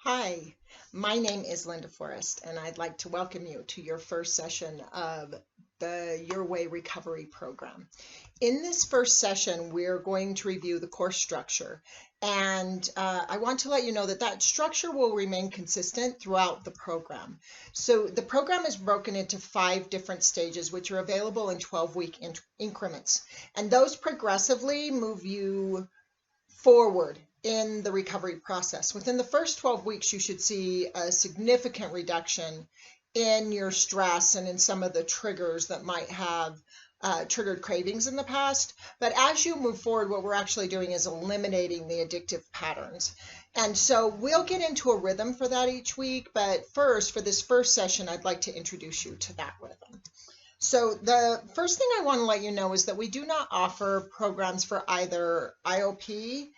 Hi, my name is Linda Forrest, and I'd like to welcome you to your first session of the Your Way Recovery Program. In this first session, we're going to review the course structure, and I want to let you know that that structure will remain consistent throughout the program. So the program is broken into 5 different stages, which are available in 12-week increments, and those progressively move you forward in the recovery process. Within the first 12 weeks, you should see a significant reduction in your stress and in some of the triggers that might have triggered cravings in the past. But as you move forward, what we're actually doing is eliminating the addictive patterns. And so we'll get into a rhythm for that each week. But first, for this first session, I'd like to introduce you to that rhythm. So the first thing I want to let you know is that we do not offer programs for either IOP,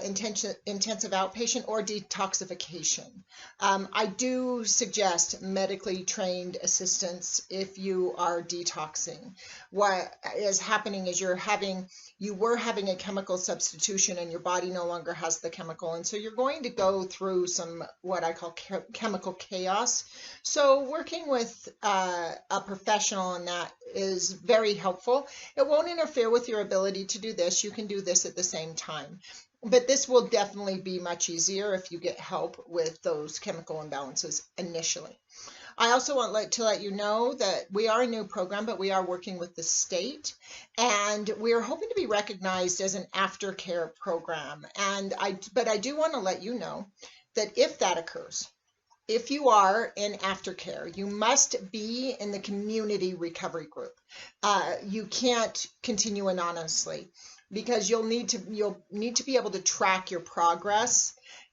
intensive outpatient, or detoxification. I do suggest medically trained assistance if you are detoxing. What is happening is you were having a chemical substitution and your body no longer has the chemical, and so you're going to go through some what I call chemical chaos. So working with a professional on that is very helpful. It won't interfere with your ability to do this. You can do this at the same time. But this will definitely be much easier if you get help with those chemical imbalances initially. I also want to let you know that we are a new program, but we are working with the state, and we are hoping to be recognized as an aftercare program. But I do want to let you know that if that occurs, if you are in aftercare, you must be in the community recovery group. You can't continue anonymously, because you'll need to be able to track your progress,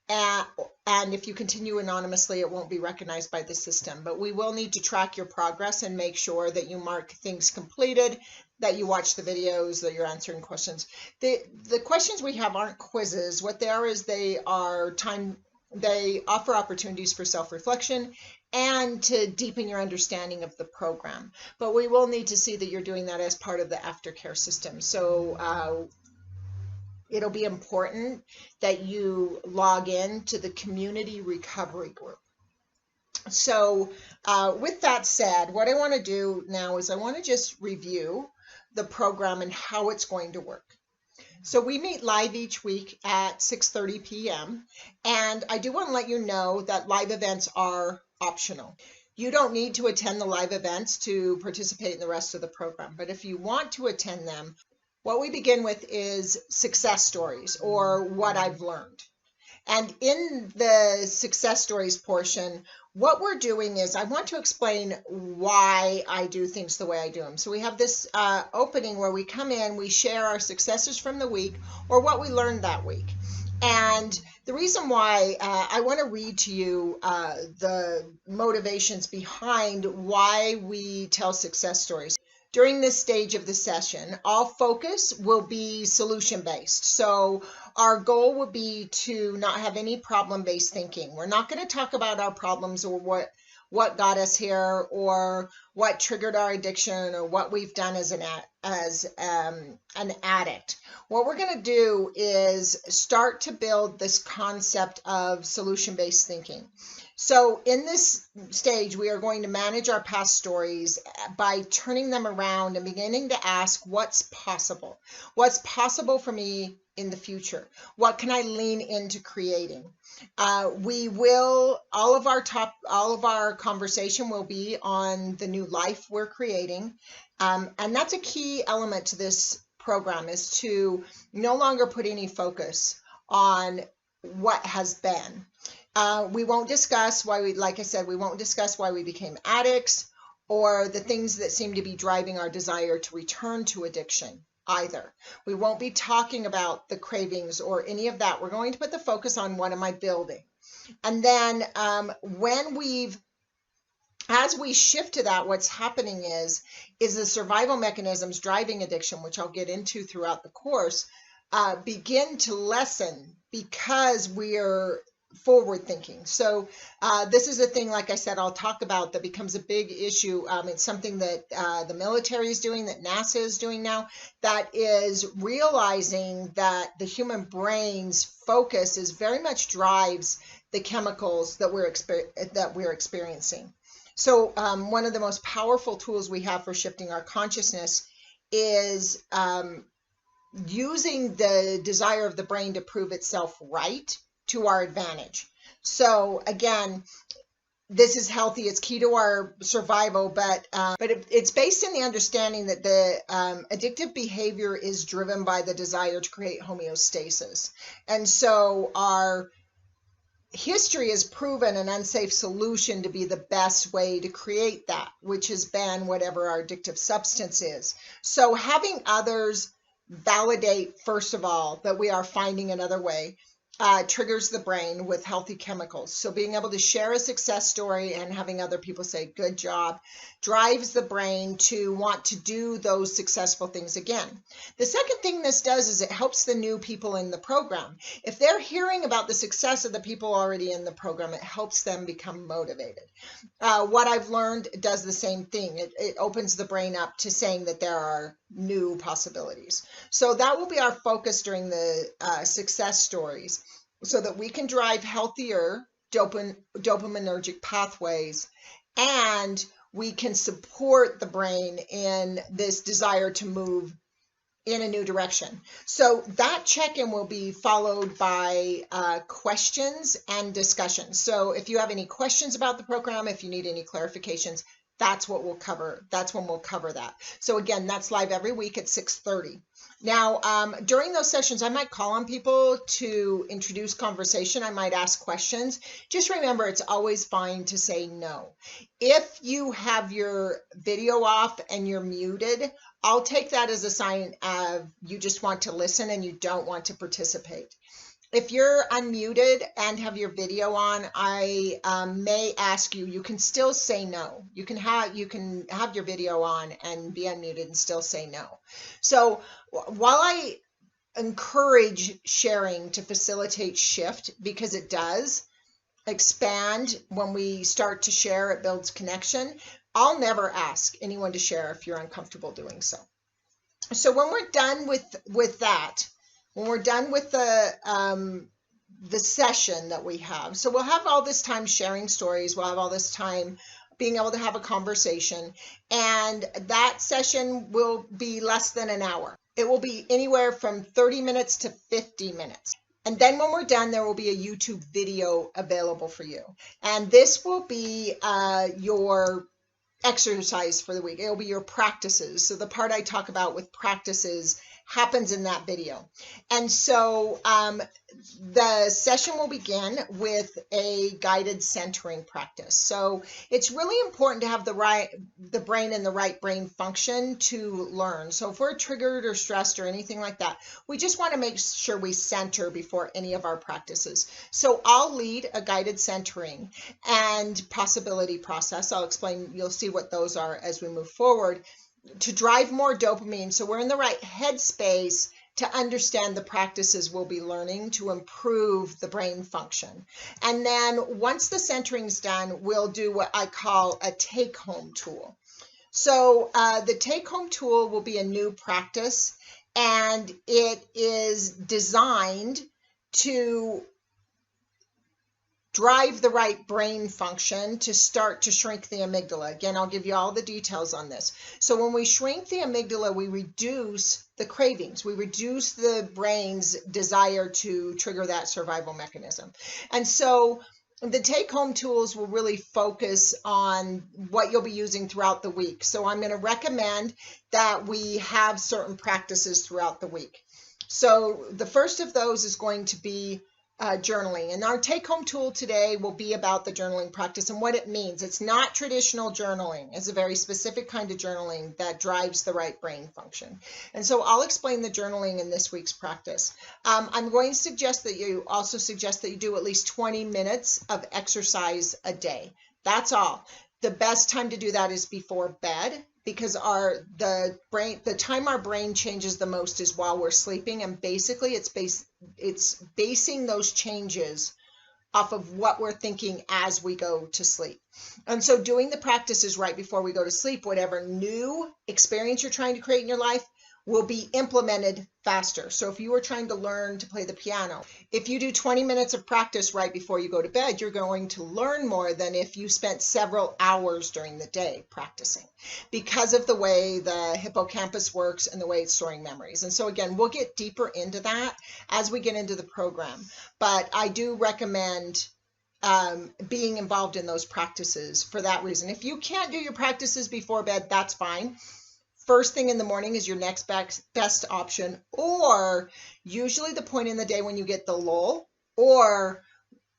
and if you continue anonymously, it won't be recognized by the system. But we will need to track your progress and make sure that you mark things completed, that you watch the videos, that you're answering questions. The questions we have aren't quizzes. What they are is they offer opportunities for self-reflection and to deepen your understanding of the program. But we will need to see that you're doing that as part of the aftercare system. So it'll be important that you log in to the community recovery group. So with that said, what I want to do now is I want to just review the program and how it's going to work. So we meet live each week at 6:30 p.m. And I do want to let you know that live events are optional. You don't need to attend the live events to participate in the rest of the program. But if you want to attend them, what we begin with is success stories, or what I've learned. And in the success stories portion, what we're doing is I want to explain why I do things the way I do them. So we have this opening where we come in, we share our successes from the week or what we learned that week. And the reason why I want to read to you the motivations behind why we tell success stories. During this stage of the session, all focus will be solution-based. So our goal will be to not have any problem-based thinking. We're not going to talk about our problems or what got us here or what triggered our addiction or what we've done as an addict. What we're going to do is start to build this concept of solution-based thinking. So in this stage, we are going to manage our past stories by turning them around and beginning to ask what's possible. What's possible for me in the future? What can I lean into creating? All of our conversation will be on the new life we're creating. And that's a key element to this program, is to no longer put any focus on what has been. We won't discuss why we won't discuss why we became addicts or the things that seem to be driving our desire to return to addiction either. We won't be talking about the cravings or any of that. We're going to put the focus on what am I building? And then as we shift to that, what's happening is the survival mechanisms driving addiction, which I'll get into throughout the course, begin to lessen because we're forward thinking. So this is a thing, like I said, I'll talk about that becomes a big issue. It's something that the military is doing, that NASA is doing now, that is realizing that the human brain's focus is very much drives the chemicals that we're experiencing. So one of the most powerful tools we have for shifting our consciousness is using the desire of the brain to prove itself right to our advantage. So again, this is healthy, it's key to our survival, but it's based in the understanding that the addictive behavior is driven by the desire to create homeostasis. And so our history has proven an unsafe solution to be the best way to create that, which has been whatever our addictive substance is. So having others validate, first of all, that we are finding another way, triggers the brain with healthy chemicals. So being able to share a success story and having other people say, good job, drives the brain to want to do those successful things again. The second thing this does is it helps the new people in the program. If they're hearing about the success of the people already in the program, it helps them become motivated. What I've learned does the same thing. It opens the brain up to saying that there are new possibilities. So that will be our focus during the success stories, so that we can drive healthier dopaminergic pathways, and we can support the brain in this desire to move in a new direction. So that check-in will be followed by questions and discussions. So if you have any questions about the program, if you need any clarifications, that's what we'll cover. That's when we'll cover that. So again, that's live every week at 6:30. Now, during those sessions, I might call on people to introduce conversation. I might ask questions. Just remember, it's always fine to say no. If you have your video off and you're muted, I'll take that as a sign of you just want to listen and you don't want to participate. If you're unmuted and have your video on, I may ask you, you can still say no. You can have your video on and be unmuted and still say no. So while I encourage sharing to facilitate shift, because it does expand when we start to share, it builds connection, I'll never ask anyone to share if you're uncomfortable doing so. So when we're done with that, when we're done with the session that we have, so we'll have all this time sharing stories, we'll have all this time being able to have a conversation, and that session will be less than an hour. It will be anywhere from 30 minutes to 50 minutes. And then when we're done, there will be a YouTube video available for you. And this will be your exercise for the week. It'll be your practices. So the part I talk about with practices happens in that video. And so the session will begin with a guided centering practice. So it's really important to have the brain in the right brain function to learn. So if we're triggered or stressed or anything like that, we just want to make sure we center before any of our practices. So I'll lead a guided centering and possibility process. I'll explain, you'll see what those are as we move forward, to drive more dopamine, so we're in the right headspace to understand the practices we'll be learning to improve the brain function. And then once the centering's done, we'll do what I call a take-home tool. So the take-home tool will be a new practice, and it is designed to drive the right brain function to start to shrink the amygdala. Again, I'll give you all the details on this. So when we shrink the amygdala, we reduce the cravings. We reduce the brain's desire to trigger that survival mechanism. And so the take-home tools will really focus on what you'll be using throughout the week. So I'm going to recommend that we have certain practices throughout the week. So the first of those is going to be journaling. And our take-home tool today will be about the journaling practice and what it means. It's not traditional journaling. It's a very specific kind of journaling that drives the right brain function. And so I'll explain the journaling in this week's practice. I'm going to suggest that you do at least 20 minutes of exercise a day. That's all. The best time to do that is before bed, because the time our brain changes the most is while we're sleeping, and basically it's basing those changes off of what we're thinking as we go to sleep. And so doing the practices right before we go to sleep, whatever new experience you're trying to create in your life, will be implemented faster. So if you were trying to learn to play the piano, if you do 20 minutes of practice right before you go to bed, you're going to learn more than if you spent several hours during the day practicing, because of the way the hippocampus works and the way it's storing memories. And so again, we'll get deeper into that as we get into the program. But I do recommend being involved in those practices for that reason. If you can't do your practices before bed, that's fine. First thing in the morning is your next best option, or usually the point in the day when you get the lull, or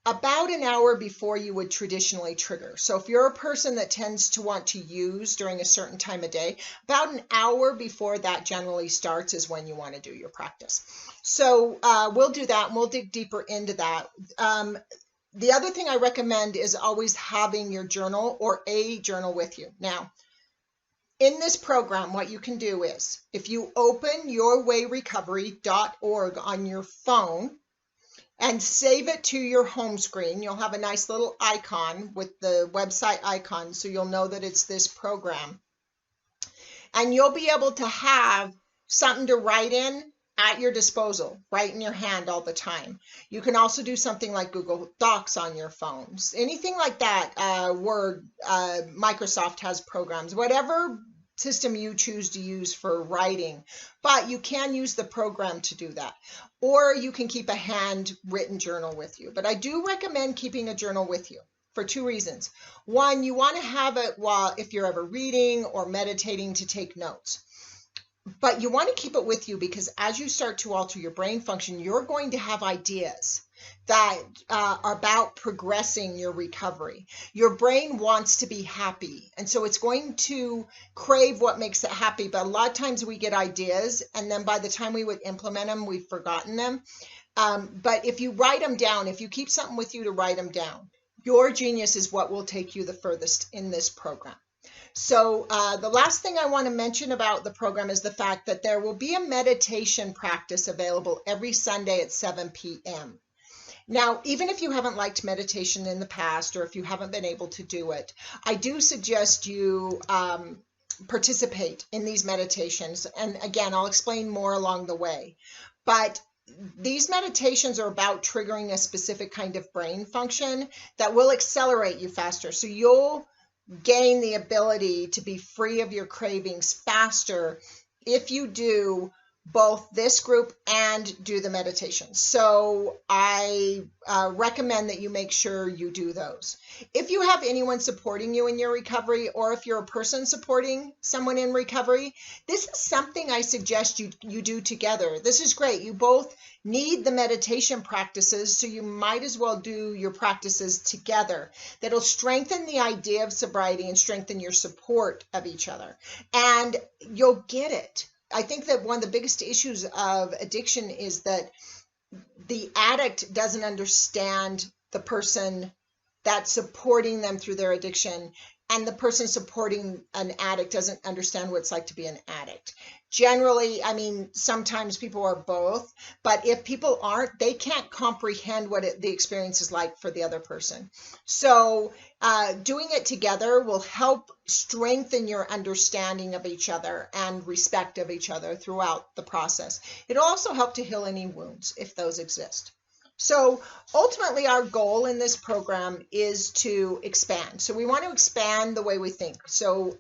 about an hour before you would traditionally trigger. So if you're a person that tends to want to use during a certain time of day, about an hour before that generally starts is when you want to do your practice. So we'll do that, and we'll dig deeper into that. The other thing I recommend is always having your journal or a journal with you. Now, in this program, what you can do is, if you open yourwayrecovery.org on your phone and save it to your home screen, you'll have a nice little icon with the website icon, so you'll know that it's this program. And you'll be able to have something to write in at your disposal, right in your hand all the time. You can also do something like Google Docs on your phones, anything like that. Word, Microsoft has programs, whatever system you choose to use for writing, but you can use the program to do that. Or you can keep a handwritten journal with you. But I do recommend keeping a journal with you for two reasons. One, you want to have it while, if you're ever reading or meditating, to take notes. But you want to keep it with you because as you start to alter your brain function, you're going to have ideas that are about progressing your recovery. Your brain wants to be happy, and so it's going to crave what makes it happy. But a lot of times we get ideas, and then by the time we would implement them, we've forgotten them. But if you write them down, if you keep something with you to write them down, your genius is what will take you the furthest in this program. So the last thing I want to mention about the program is the fact that there will be a meditation practice available every Sunday at 7 p.m. Now, even if you haven't liked meditation in the past, or if you haven't been able to do it, I do suggest you participate in these meditations. And again, I'll explain more along the way. But these meditations are about triggering a specific kind of brain function that will accelerate you faster. So you'll gain the ability to be free of your cravings faster if you do both this group and do the meditation. So I recommend that you make sure you do those. If you have anyone supporting you in your recovery, or if you're a person supporting someone in recovery, this is something I suggest you do together. This is great. You both need the meditation practices, so you might as well do your practices together. That'll strengthen the idea of sobriety and strengthen your support of each other. And you'll get it. I think that one of the biggest issues of addiction is that the addict doesn't understand the person that's supporting them through their addiction, and the person supporting an addict doesn't understand what it's like to be an addict. Generally, I mean, sometimes people are both, but if people aren't, they can't comprehend what the experience is like for the other person. So doing it together will help strengthen your understanding of each other and respect of each other throughout the process. It'll also help to heal any wounds if those exist. So ultimately, our goal in this program is to expand. So we want to expand the way we think. So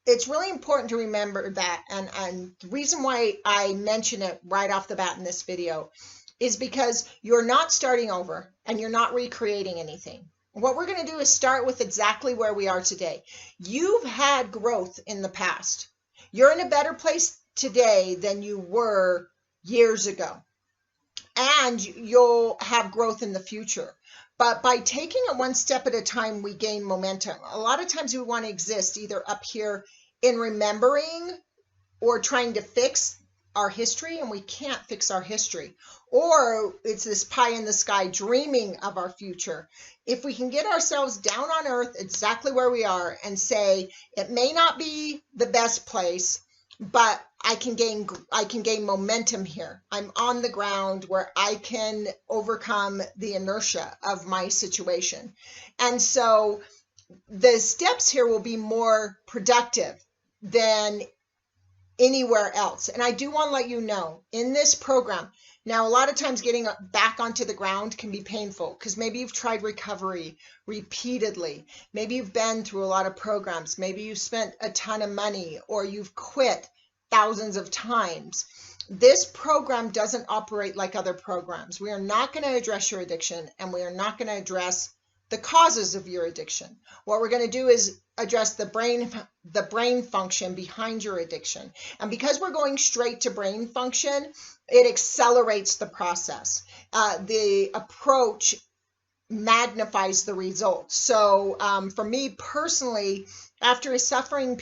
it's really important to remember that. And the reason why I mention it right off the bat in this video is because you're not starting over and you're not recreating anything. What we're going to do is start with exactly where we are today. You've had growth in the past. You're in a better place today than you were years ago. And you'll have growth in the future. But by taking it one step at a time, we gain momentum. A lot of times we want to exist either up here in remembering or trying to fix our history, and we can't fix our history. Or it's this pie in the sky dreaming of our future. If we can get ourselves down on earth exactly where we are and say, it may not be the best place, but I can gain momentum here. I'm on the ground where I can overcome the inertia of my situation. And so the steps here will be more productive than anywhere else. And I do want to let you know, in this program, now a lot of times getting back onto the ground can be painful because maybe you've tried recovery repeatedly. Maybe you've been through a lot of programs. Maybe you've spent a ton of money, or you've quit thousands of times. This program doesn't operate like other programs. We are not going to address your addiction, and we are not going to address the causes of your addiction. What we're going to do is address the brain function behind your addiction. And because we're going straight to brain function, it accelerates the process. The approach magnifies the results. So for me personally, after suffering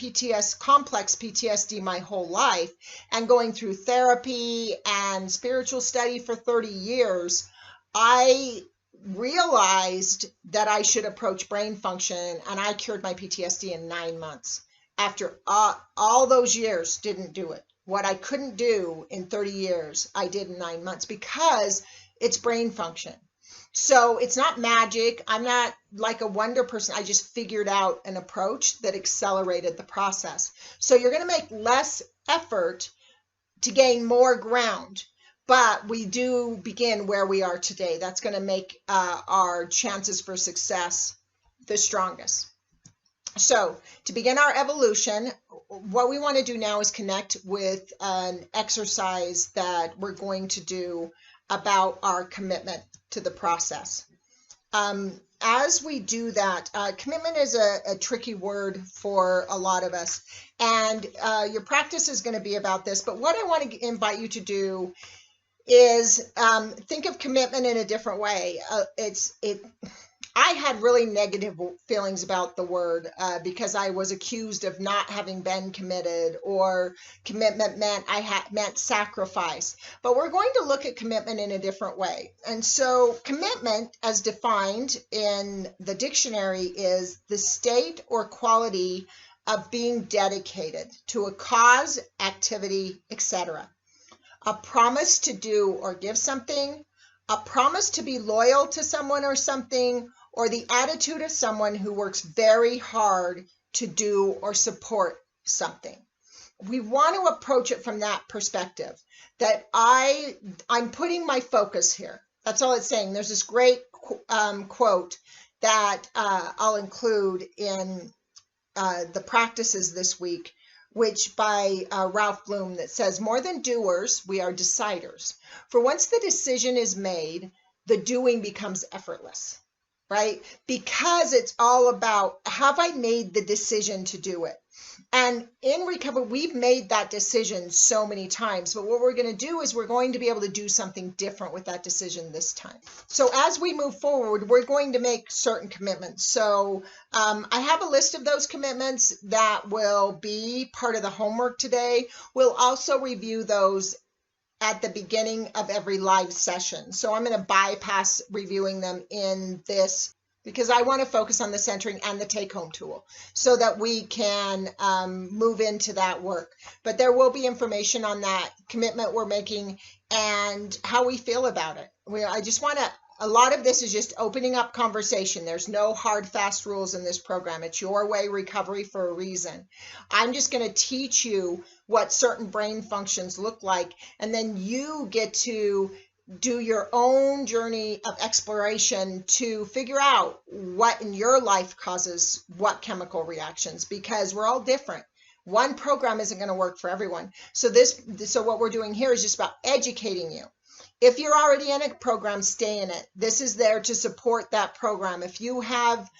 complex PTSD my whole life and going through therapy and spiritual study for 30 years, I realized that I should approach brain function, and I cured my PTSD in 9 months. After all those years, didn't do it. What I couldn't do in 30 years, I did in 9 months because it's brain function. So it's not magic. I'm not like a wonder person. I just figured out an approach that accelerated the process. So you're going to make less effort to gain more ground. But we do begin where we are today. That's going to make our chances for success the strongest. So to begin our evolution, what we want to do now is connect with an exercise that we're going to do about our commitment to the process. As we do that, commitment is a tricky word for a lot of us. And your practice is going to be about this. But what I want to invite you to do is think of commitment in a different way. I had really negative feelings about the word because I was accused of not having been committed, or commitment meant sacrifice. But we're going to look at commitment in a different way. And so commitment, as defined in the dictionary, is the state or quality of being dedicated to a cause, activity, etc. A promise to do or give something, a promise to be loyal to someone or something, or the attitude of someone who works very hard to do or support something. We want to approach it from that perspective, that I'm putting my focus here. That's all it's saying. There's this great quote that I'll include in the practices this week, which by Ralph Bloom, that says, "More than doers, we are deciders. For once the decision is made, the doing becomes effortless," right? Because it's all about, have I made the decision to do it? And in recovery, we've made that decision so many times, but what we're going to do is we're going to be able to do something different with that decision this time. So as we move forward, we're going to make certain commitments. So I have a list of those commitments that will be part of the homework today. We'll also review those at the beginning of every live session. So I'm going to bypass reviewing them in this, because I want to focus on the centering and the take-home tool so that we can move into that work. But there will be information on that commitment we're making and how we feel about it. I just want to, a lot of this is just opening up conversation. There's no hard, fast rules in this program. It's your way recovery for a reason. I'm just going to teach you what certain brain functions look like, and then you get to do your own journey of exploration to figure out what in your life causes what chemical reactions, because we're all different. One program isn't going to work for everyone. So what we're doing here is just about educating you. If you're already in a program, stay in it. This is there to support that program. If you have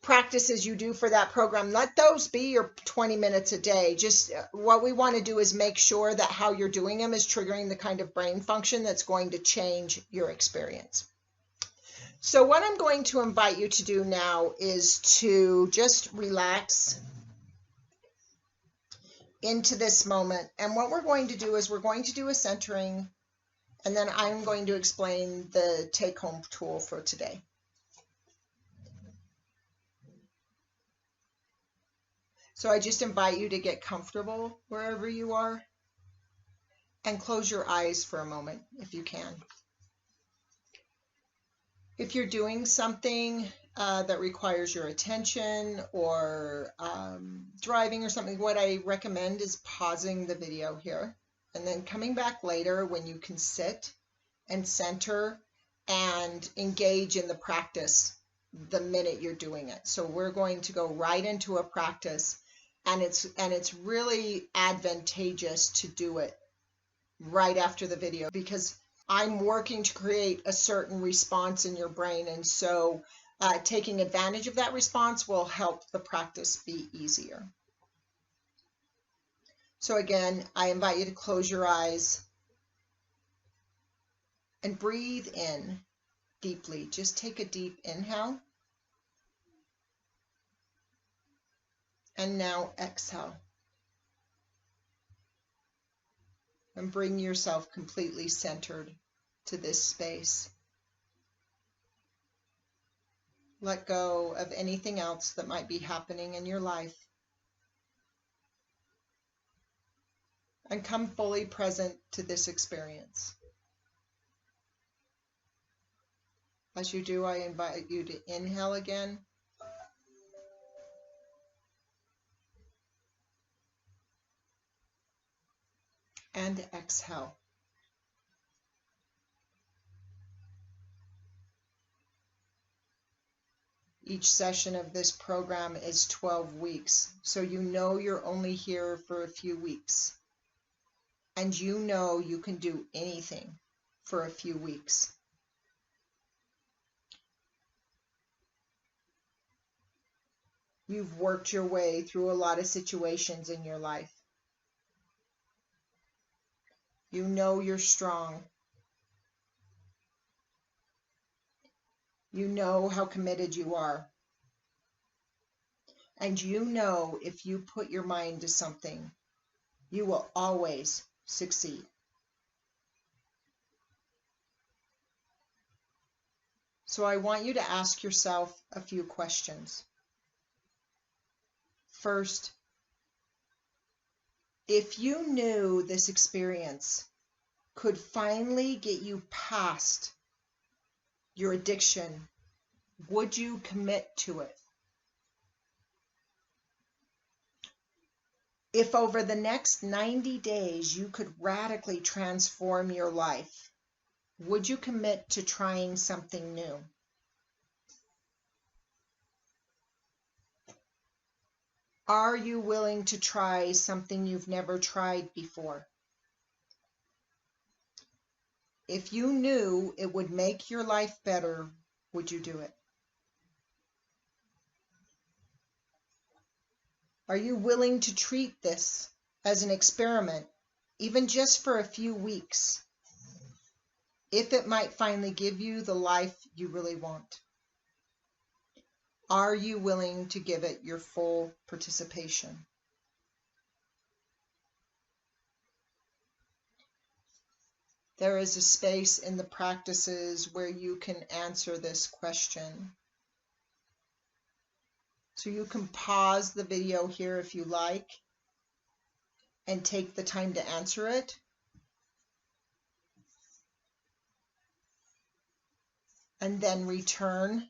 practices you do for that program, let those be your 20 minutes a day. Just what we want to do is make sure that how you're doing them is triggering the kind of brain function that's going to change your experience. So what I'm going to invite you to do now is to just relax into this moment. And what we're going to do is we're going to do a centering, and then I'm going to explain the take-home tool for today. So I just invite you to get comfortable wherever you are and close your eyes for a moment if you can. If you're doing something that requires your attention, or driving or something, what I recommend is pausing the video here and then coming back later when you can sit and center and engage in the practice the minute you're doing it. So we're going to go right into a practice, and it's really advantageous to do it right after the video, because I'm working to create a certain response in your brain, and so taking advantage of that response will help the practice be easier. So again, I invite you to close your eyes and breathe in deeply. Just take a deep inhale. And now exhale. And bring yourself completely centered to this space. Let go of anything else that might be happening in your life. And come fully present to this experience. As you do, I invite you to inhale again. And exhale. Each session of this program is 12 weeks, so you know you're only here for a few weeks. And you know you can do anything for a few weeks. You've worked your way through a lot of situations in your life. You know you're strong. You know how committed you are. And you know if you put your mind to something, you will always succeed. So I want you to ask yourself a few questions. First, if you knew this experience could finally get you past your addiction, would you commit to it? If over the next 90 days you could radically transform your life, would you commit to trying something new? Are you willing to try something you've never tried before? If you knew it would make your life better, would you do it? Are you willing to treat this as an experiment, even just for a few weeks, if it might finally give you the life you really want? Are you willing to give it your full participation? There is a space in the practices where you can answer this question. So you can pause the video here if you like and take the time to answer it. And then return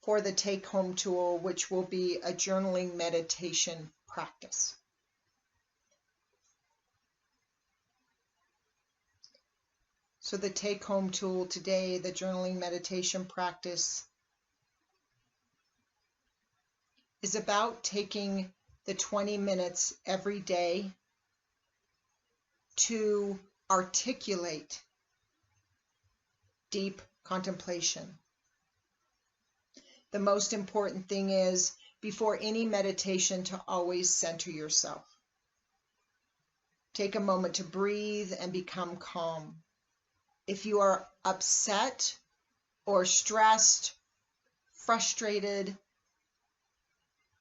for the take-home tool, which will be a journaling meditation practice. So the take-home tool today, the journaling meditation practice, is about taking the 20 minutes every day to articulate deep contemplation. The most important thing is, before any meditation, to always center yourself. Take a moment to breathe and become calm. If you are upset or stressed, frustrated,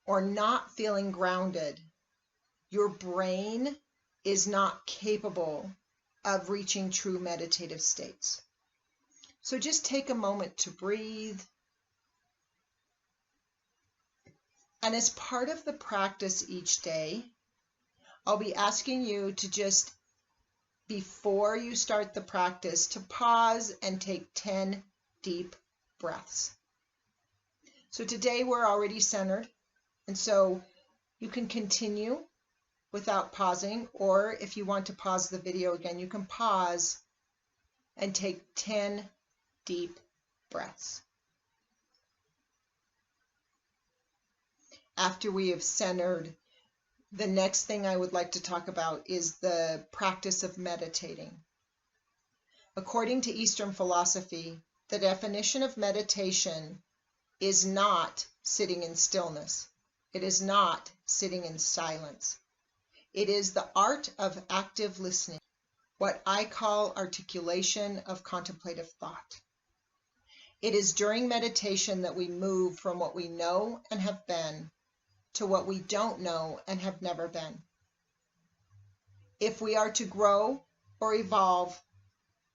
or not feeling grounded, your brain is not capable of reaching true meditative states. So just take a moment to breathe. And as part of the practice each day, I'll be asking you to just, before you start the practice, to pause and take 10 deep breaths. So today we're already centered, and so you can continue without pausing, or if you want to pause the video again, you can pause and take 10 deep breaths. After we have centered, the next thing I would like to talk about is the practice of meditating. According to Eastern philosophy, the definition of meditation is not sitting in stillness. It is not sitting in silence. It is the art of active listening, what I call articulation of contemplative thought. It is during meditation that we move from what we know and have been to what we don't know and have never been. If we are to grow or evolve,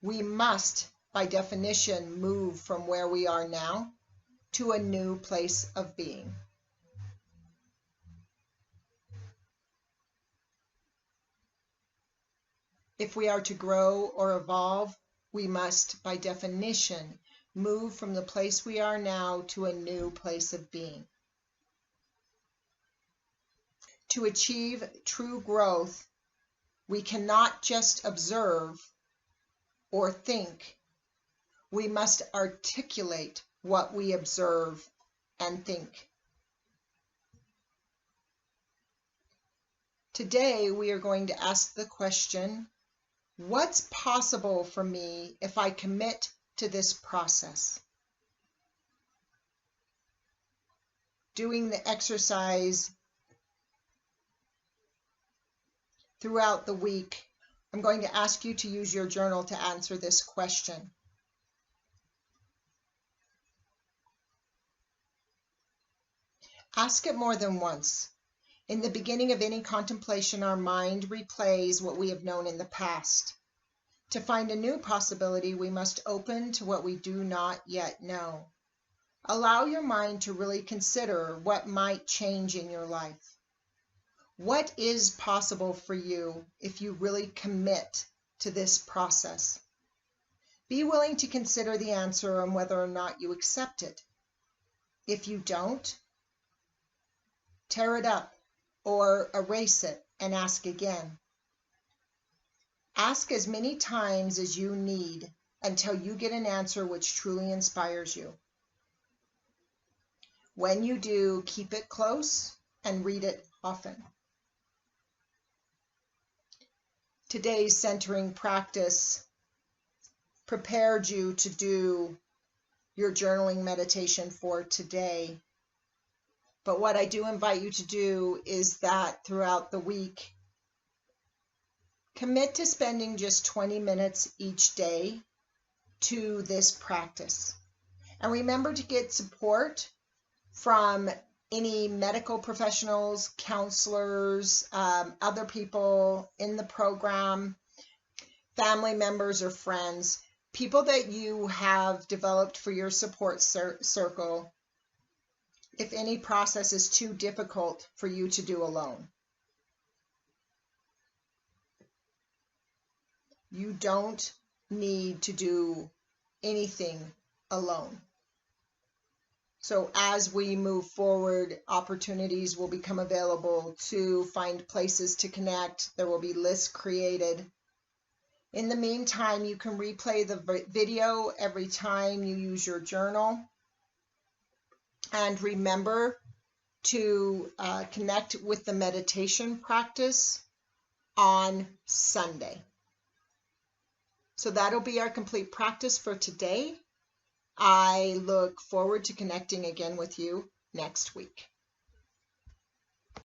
we must, by definition, move from where we are now to a new place of being. If we are to grow or evolve, we must, by definition, move from the place we are now to a new place of being. To achieve true growth, we cannot just observe or think. We must articulate what we observe and think. Today, we are going to ask the question, what's possible for me if I commit to this process? Doing the exercise throughout the week, I'm going to ask you to use your journal to answer this question. Ask it more than once. In the beginning of any contemplation, our mind replays what we have known in the past. To find a new possibility, we must open to what we do not yet know. Allow your mind to really consider what might change in your life. What is possible for you if you really commit to this process? Be willing to consider the answer and whether or not you accept it. If you don't, tear it up or erase it and ask again. Ask as many times as you need until you get an answer which truly inspires you. When you do, keep it close and read it often. Today's centering practice prepared you to do your journaling meditation for today. But what I do invite you to do is that throughout the week, commit to spending just 20 minutes each day to this practice. And remember to get support from any medical professionals, counselors, other people in the program, family members or friends, people that you have developed for your support circle, if any process is too difficult for you to do alone. You don't need to do anything alone. So as we move forward, opportunities will become available to find places to connect. There will be lists created. In the meantime, you can replay the video every time you use your journal. And remember to connect with the meditation practice on Sunday. So that'll be our complete practice for today. I look forward to connecting again with you next week.